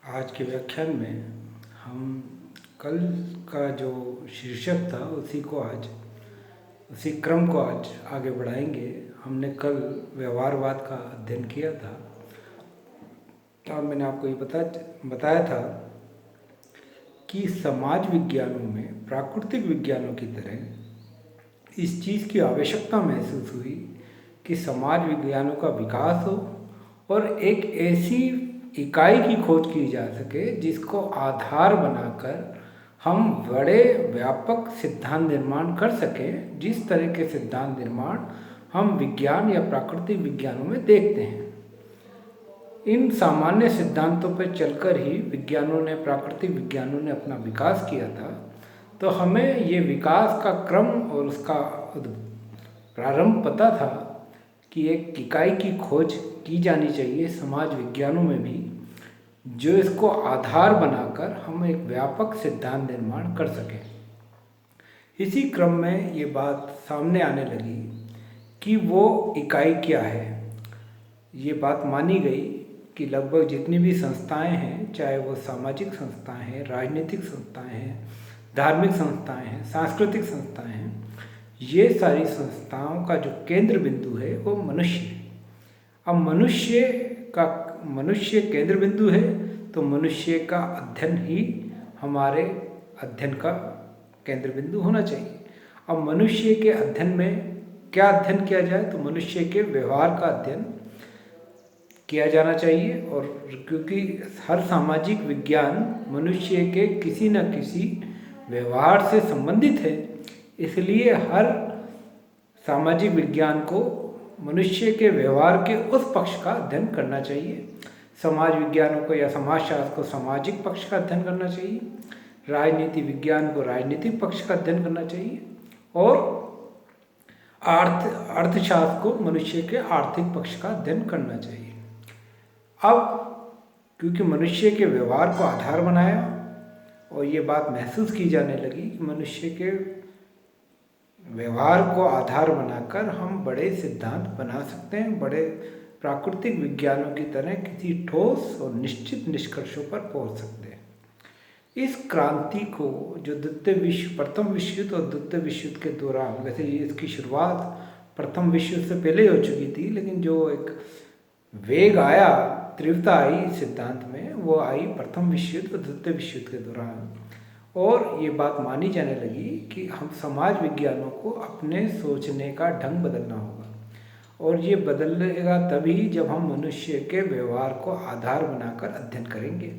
आज के व्याख्यान में हम कल का जो शीर्षक था उसी क्रम को आज आगे बढ़ाएंगे। हमने कल व्यवहारवाद का अध्ययन किया था और मैंने आपको ये बताया था कि समाज विज्ञानों में प्राकृतिक विज्ञानों की तरह इस चीज़ की आवश्यकता महसूस हुई कि समाज विज्ञानों का विकास हो और एक ऐसी इकाई की खोज की जा सके जिसको आधार बनाकर हम बड़े व्यापक सिद्धांत निर्माण कर सकें, जिस तरह के सिद्धांत निर्माण हम विज्ञान या प्राकृतिक विज्ञानों में देखते हैं। इन सामान्य सिद्धांतों पर चलकर ही प्राकृतिक विज्ञानों ने अपना विकास किया था। तो हमें ये विकास का क्रम और उसका प्रारंभ पता था कि एक इकाई की खोज की जानी चाहिए समाज विज्ञानों में भी, जो इसको आधार बनाकर हम एक व्यापक सिद्धांत निर्माण कर सकें। इसी क्रम में ये बात सामने आने लगी कि वो इकाई क्या है। ये बात मानी गई कि लगभग जितनी भी संस्थाएं हैं, चाहे वो सामाजिक संस्थाएं हैं, राजनीतिक संस्थाएं हैं, धार्मिक संस्थाएं हैं, सांस्कृतिक संस्थाएं हैं, ये सारी संस्थाओं का जो केंद्र बिंदु है वो मनुष्य है। अब मनुष्य केंद्र बिंदु है, तो मनुष्य का अध्ययन ही हमारे अध्ययन का केंद्र बिंदु होना चाहिए। अब मनुष्य के अध्ययन में क्या अध्ययन किया जाए, तो मनुष्य के व्यवहार का अध्ययन किया जाना चाहिए। और क्योंकि हर सामाजिक विज्ञान मनुष्य के किसी न किसी व्यवहार से संबंधित है, इसलिए हर सामाजिक विज्ञान को मनुष्य के व्यवहार के उस पक्ष का अध्ययन करना चाहिए। समाज विज्ञानों को या समाजशास्त्र को सामाजिक पक्ष का अध्ययन करना चाहिए, राजनीति विज्ञान को राजनीतिक पक्ष का अध्ययन करना चाहिए, और अर्थशास्त्र को मनुष्य के आर्थिक पक्ष का अध्ययन करना चाहिए। अब क्योंकि मनुष्य के व्यवहार को आधार बनाया और ये बात महसूस की जाने लगी कि मनुष्य के व्यवहार को आधार बनाकर हम बड़े सिद्धांत बना सकते हैं, बड़े प्राकृतिक विज्ञानों की तरह किसी ठोस और निश्चित निष्कर्षों पर पहुंच सकते हैं। इस क्रांति को जो प्रथम विश्व युद्ध और द्वितीय विश्व युद्ध के दौरान, वैसे इसकी शुरुआत प्रथम विश्व युद्ध से पहले हो चुकी थी, लेकिन जो एक वेग आया, तीव्रता आई सिद्धांत में, वो आई प्रथम विश्व युद्ध और द्वितीय विश्व युद्ध के दौरान। और ये बात मानी जाने लगी कि हम समाज विज्ञानों को अपने सोचने का ढंग बदलना होगा, और ये बदलेगा तभी जब हम मनुष्य के व्यवहार को आधार बनाकर अध्ययन करेंगे।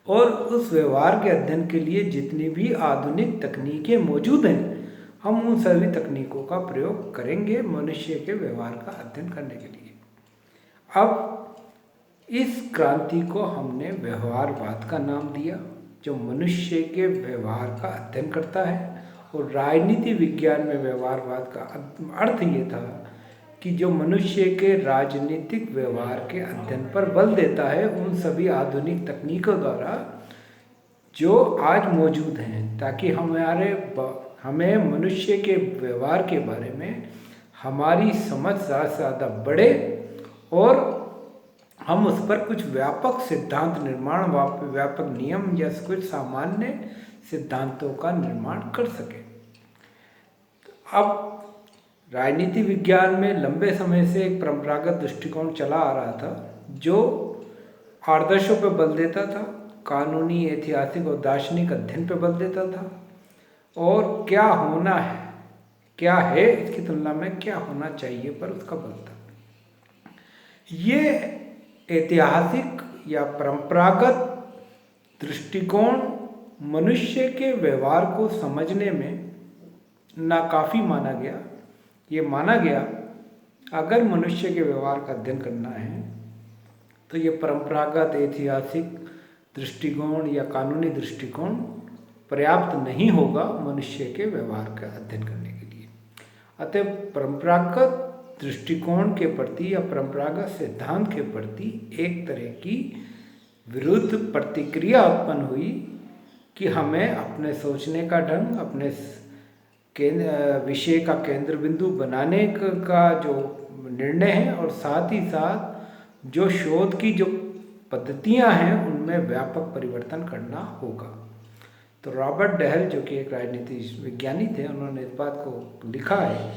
और उस व्यवहार के अध्ययन के लिए जितनी भी आधुनिक तकनीकें मौजूद हैं, हम उन सभी तकनीकों का प्रयोग करेंगे मनुष्य के व्यवहार का अध्ययन करने के लिए। अब इस क्रांति को हमने व्यवहारवाद का नाम दिया, जो मनुष्य के व्यवहार का अध्ययन करता है। और राजनीति विज्ञान में व्यवहारवाद का अर्थ ये था कि जो मनुष्य के राजनीतिक व्यवहार के अध्ययन पर बल देता है उन सभी आधुनिक तकनीकों द्वारा जो आज मौजूद हैं, ताकि हमें मनुष्य के व्यवहार के बारे में हमारी समझ ज़्यादा से ज़्यादा बढ़े और हम उस पर कुछ व्यापक सिद्धांत निर्माण, व्यापक नियम या कुछ सामान्य सिद्धांतों का निर्माण कर सकें। अब राजनीति विज्ञान में लंबे समय से एक परंपरागत दृष्टिकोण चला आ रहा था, जो आदर्शों पर बल देता था, कानूनी, ऐतिहासिक और दार्शनिक अध्ययन पर बल देता था, और क्या है इसकी तुलना में क्या होना चाहिए पर उसका बल था। ये ऐतिहासिक या परंपरागत दृष्टिकोण मनुष्य के व्यवहार को समझने में नाकाफी माना गया। ये माना गया अगर मनुष्य के व्यवहार का अध्ययन करना है तो ये परंपरागत ऐतिहासिक दृष्टिकोण या कानूनी दृष्टिकोण पर्याप्त नहीं होगा मनुष्य के व्यवहार का अध्ययन करने के लिए। अतः परंपरागत दृष्टिकोण के प्रति या परंपरागत सिद्धांत के प्रति एक तरह की विरुद्ध प्रतिक्रिया उत्पन्न हुई कि हमें अपने सोचने का ढंग, अपने विषय का केंद्र बिंदु बनाने का जो निर्णय है, और साथ ही साथ जो शोध की जो पद्धतियां हैं उनमें व्यापक परिवर्तन करना होगा। तो रॉबर्ट डहल जो कि एक राजनीति विज्ञानी थे, उन्होंने इस बात को लिखा है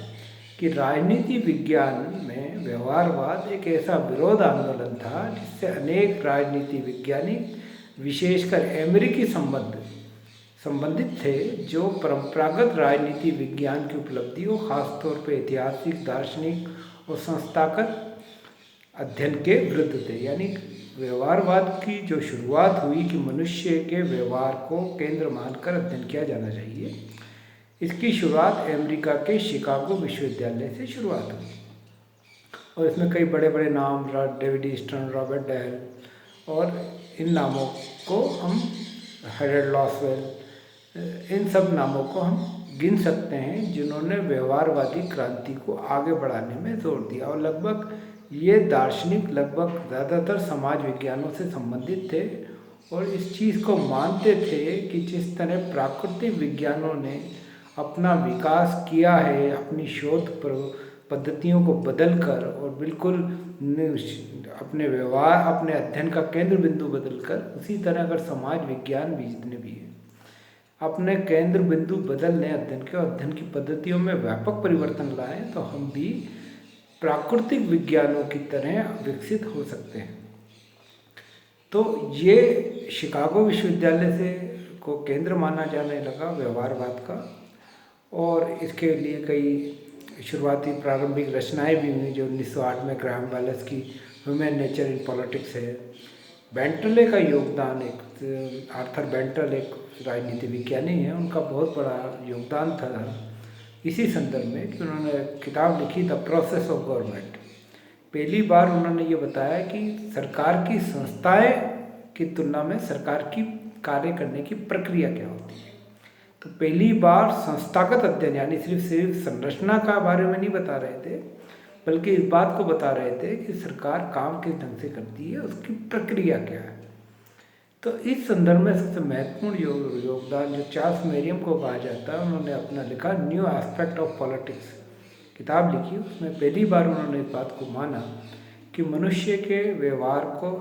कि राजनीति विज्ञान में व्यवहारवाद एक ऐसा विरोध आंदोलन था जिससे अनेक राजनीति विज्ञानी, विशेषकर अमेरिकी संबंधित थे, जो परंपरागत राजनीति विज्ञान की उपलब्धियों, खासतौर पर ऐतिहासिक, दार्शनिक और संस्थागत अध्ययन के विरुद्ध थे। यानी व्यवहारवाद की जो शुरुआत हुई कि मनुष्य के व्यवहार को केंद्र मानकर अध्ययन किया जाना चाहिए, इसकी शुरुआत अमेरिका के शिकागो विश्वविद्यालय से शुरुआत हुई और इसमें कई बड़े बड़े नाम, डेविड ईस्टन, रॉबर्ट डहल और इन नामों को हम, हेरल्ड लॉसवेल, इन सब नामों को हम गिन सकते हैं जिन्होंने व्यवहारवादी क्रांति को आगे बढ़ाने में जोर दिया। और लगभग ये दार्शनिक लगभग ज़्यादातर समाज विज्ञानों से संबंधित थे और इस चीज़ को मानते थे कि जिस तरह प्राकृतिक विज्ञानों ने अपना विकास किया है, अपनी शोध पद्धतियों को बदलकर और बिल्कुल अपने व्यवहार, अपने अध्ययन का केंद्र बिंदु बदलकर, उसी तरह अगर समाज विज्ञान भी जितने भी हैं अपने केंद्र बिंदु बदलने अध्ययन के, और अध्ययन की पद्धतियों में व्यापक परिवर्तन लाएं, तो हम भी प्राकृतिक विज्ञानों की तरह विकसित हो सकते हैं। तो ये शिकागो विश्वविद्यालय से को केंद्र माना जाने लगा व्यवहारवाद का, और इसके लिए कई शुरुआती प्रारंभिक रचनाएं भी हुई जो 1908 में ग्राहम बेल्स की ह्यूमन नेचर इन पॉलिटिक्स है। बेंटले का योगदान, एक आर्थर बेंटल एक राजनीति विज्ञानी हैं, उनका बहुत बड़ा योगदान था इसी संदर्भ में कि उन्होंने किताब लिखी द प्रोसेस ऑफ गवर्नमेंट। पहली बार उन्होंने ये बताया कि सरकार की संस्थाएं की तुलना में सरकार की कार्य करने की प्रक्रिया क्या होती है। तो पहली बार संस्थागत अध्ययन, यानी सिर्फ संरचना का बारे में नहीं बता रहे थे, बल्कि इस बात को बता रहे थे कि सरकार काम किस ढंग से करती है, उसकी प्रक्रिया क्या है। तो इस संदर्भ में सबसे महत्वपूर्ण योगदान जो चार्ल्स मेरियम को कहा जाता है, उन्होंने अपना लिखा न्यू एस्पेक्ट ऑफ पॉलिटिक्स किताब लिखी। उसमें पहली बार उन्होंने इस बात को माना कि मनुष्य के व्यवहार को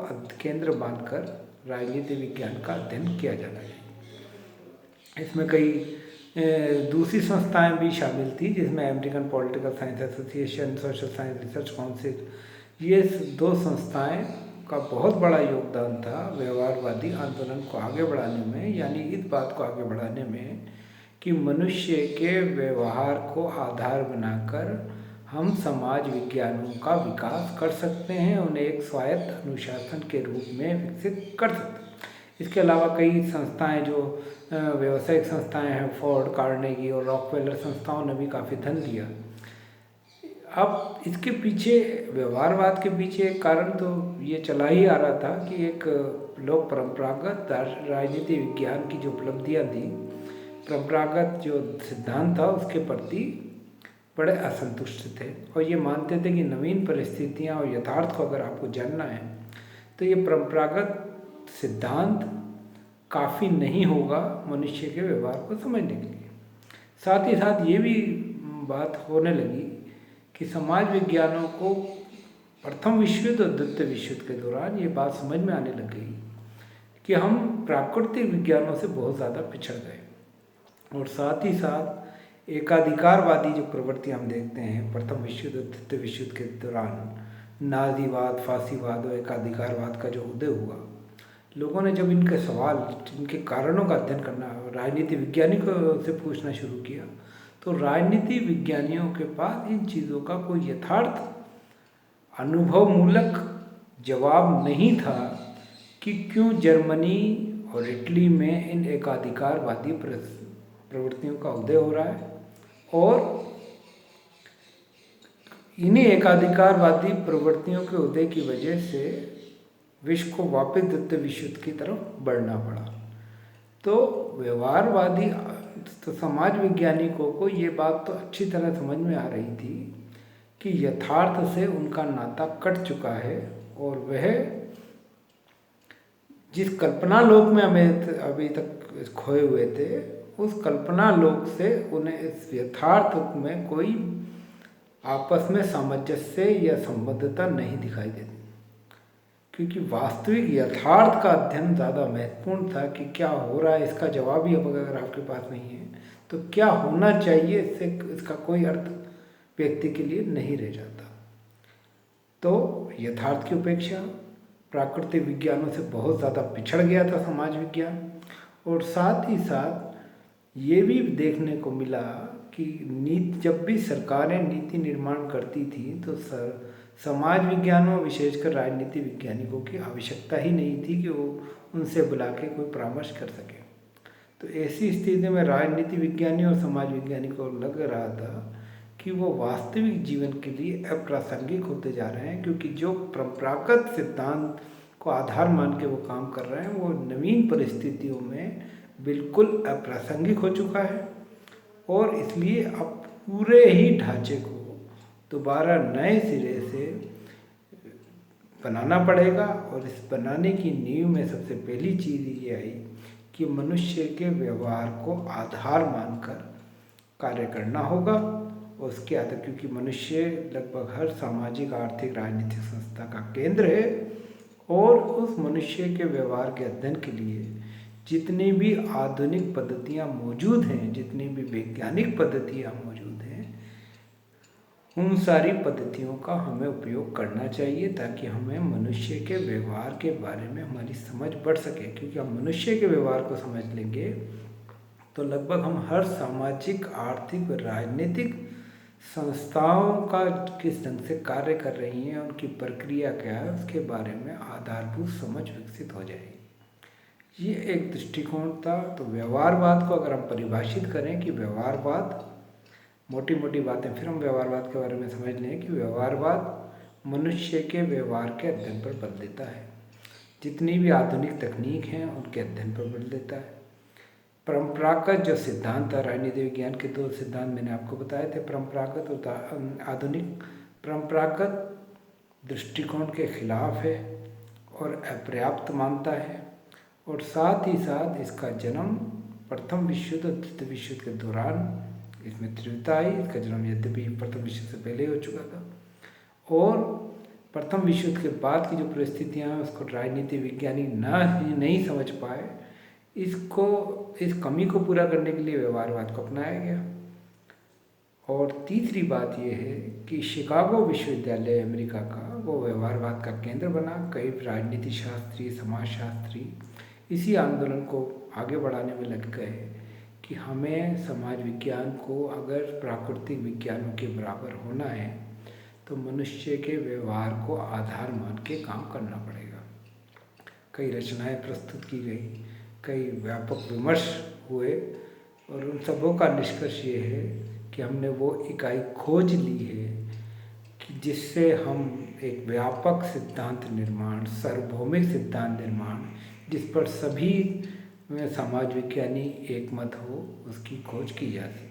केंद्र मानकर राजनीति विज्ञान का अध्ययन किया जाना चाहिए। इसमें कई दूसरी संस्थाएं भी शामिल थी, जिसमें American political science association, social science research council, ये दो संस्थाएं का बहुत बड़ा योगदान था व्यवहारवादी आंदोलन को आगे बढ़ाने में, यानी इस बात को आगे बढ़ाने में कि मनुष्य के व्यवहार को आधार बनाकर हम समाज विज्ञानों का विकास कर सकते हैं, उन्हें एक स्वायत्त अनुशासन के रूप में विकसित कर सकते हैं। इसके अलावा कई संस्थाएं जो व्यावसायिक संस्थाएं हैं, फोर्ड, कार्नेगी और रॉकफेलर संस्थाओं ने भी काफ़ी धन दिया। अब इसके पीछे, व्यवहारवाद के पीछे एक कारण तो ये चला ही आ रहा था कि एक लोग परंपरागत राजनीति विज्ञान की जो उपलब्धियां थी, परंपरागत जो सिद्धांत था उसके प्रति बड़े असंतुष्ट थे और ये मानते थे कि नवीन परिस्थितियां और यथार्थ को अगर आपको जानना है तो ये परंपरागत सिद्धांत काफ़ी नहीं होगा मनुष्य के व्यवहार को समझने के लिए। साथ ही साथ ये भी बात होने लगी कि समाज विज्ञानों को प्रथम विश्व युद्ध और द्वितीय विश्व युद्ध के दौरान ये बात समझ में आने लग गई कि हम प्राकृतिक विज्ञानों से बहुत ज़्यादा पिछड़ गए, और साथ ही साथ एकाधिकारवादी जो प्रवृत्ति हम देखते हैं प्रथम विश्व युद्ध और द्वितीय विश्व युद्ध के दौरान, नाजीवाद, फासीवाद और एकाधिकारवाद का जो उदय हुआ, लोगों ने जब इनके सवाल, इनके कारणों का अध्ययन करना राजनीति वैज्ञानिकों से पूछना शुरू किया, तो राजनीति विज्ञानियों के पास इन चीज़ों का कोई यथार्थ अनुभवमूलक जवाब नहीं था कि क्यों जर्मनी और इटली में इन एकाधिकारवादी प्रवृत्तियों का उदय हो रहा है, और इन्हीं एकाधिकारवादी प्रवृत्तियों के उदय की वजह से विश्व को वापस द्वितीय विश्व युद्ध की तरफ बढ़ना पड़ा। तो व्यवहारवादी, तो समाज वैज्ञानिकों को ये बात तो अच्छी तरह समझ में आ रही थी कि यथार्थ से उनका नाता कट चुका है, और वह जिस कल्पना लोक में हमें अभी तक खोए हुए थे, उस कल्पना लोक से उन्हें इस यथार्थ में कोई आपस में सामंजस्य या संबद्धता नहीं दिखाई देती, क्योंकि वास्तविक यथार्थ का अध्ययन ज़्यादा महत्वपूर्ण था कि क्या हो रहा है इसका जवाब ही अब अगर आपके पास नहीं है तो क्या होना चाहिए, इससे इसका कोई अर्थ व्यक्ति के लिए नहीं रह जाता। तो यथार्थ की उपेक्षा प्राकृतिक विज्ञानों से बहुत ज़्यादा पिछड़ गया था समाज विज्ञान, और साथ ही साथ ये भी देखने को मिला कि जब भी सरकारें नीति निर्माण करती थी तो समाज विज्ञानों विशेषकर राजनीति वैज्ञानिकों की आवश्यकता ही नहीं थी कि वो उनसे बुला के कोई परामर्श कर सके। तो ऐसी स्थिति में राजनीति विज्ञानी और समाज विज्ञानियों को लग रहा था कि वो वास्तविक जीवन के लिए अप्रासंगिक होते जा रहे हैं, क्योंकि जो परंपरागत सिद्धांत को आधार मान के वो काम कर रहे हैं वो नवीन परिस्थितियों में बिल्कुल अप्रासंगिक हो चुका है। और इसलिए अब पूरे ही ढांचे को दोबारा नए सिरे से बनाना पड़ेगा। और इस बनाने की नींव में सबसे पहली चीज़ ये आई कि मनुष्य के व्यवहार को आधार मानकर कार्य करना होगा। उसके आधार, क्योंकि मनुष्य लगभग हर सामाजिक आर्थिक राजनीतिक संस्था का केंद्र है, और उस मनुष्य के व्यवहार के अध्ययन के लिए जितनी भी आधुनिक पद्धतियाँ मौजूद हैं, जितनी भी वैज्ञानिक पद्धतियाँ मौजूद हैं, उन सारी पद्धतियों का हमें उपयोग करना चाहिए ताकि हमें मनुष्य के व्यवहार के बारे में हमारी समझ बढ़ सके। क्योंकि हम मनुष्य के व्यवहार को समझ लेंगे तो लगभग हम हर सामाजिक आर्थिक और राजनीतिक संस्थाओं का किस ढंग से कार्य कर रही हैं, उनकी प्रक्रिया क्या है, उसके बारे में आधारभूत समझ विकसित हो जाएगी। ये एक दृष्टिकोण था। तो व्यवहारवाद को अगर हम परिभाषित करें कि व्यवहारवाद, मोटी मोटी बातें फिर हम व्यवहारवाद के बारे में समझ लें कि व्यवहारवाद मनुष्य के व्यवहार के अध्ययन पर बल देता है। जितनी भी आधुनिक तकनीक हैं उनके अध्ययन पर बल देता है। परंपरागत जो सिद्धांत था, राजनीति विज्ञान के दो सिद्धांत मैंने आपको बताए थे, परंपरागत और आधुनिक। परंपरागत दृष्टिकोण के खिलाफ है और अपर्याप्त मानता है, और साथ ही साथ इसका जन्म प्रथम विश्व युद्ध और द्वितीय विश्व युद्ध के दौरान इसमें तीव्रता आई। इसका जन्म यद्यपि प्रथम विश्व युद्ध से पहले हो चुका था, और प्रथम विश्व युद्ध के बाद की जो परिस्थितियाँ हैं उसको राजनीति विज्ञानी नहीं समझ पाए। इस कमी को पूरा करने के लिए व्यवहारवाद को अपनाया गया। और तीसरी बात यह है कि शिकागो विश्वविद्यालय अमेरिका का वो व्यवहारवाद का केंद्र बना। कई राजनीति शास्त्री, समाजशास्त्री इसी आंदोलन को आगे बढ़ाने में लग गए कि हमें समाज विज्ञान को अगर प्राकृतिक विज्ञानों के बराबर होना है तो मनुष्य के व्यवहार को आधार मान के काम करना पड़ेगा। कई रचनाएं प्रस्तुत की गई, कई व्यापक विमर्श हुए, और उन सबों का निष्कर्ष ये है कि हमने वो इकाई खोज ली है कि जिससे हम एक व्यापक सिद्धांत निर्माण, सार्वभौमिक सिद्धांत निर्माण, जिस पर सभी समाज विज्ञानी एकमत हो, उसकी खोज की जाती है।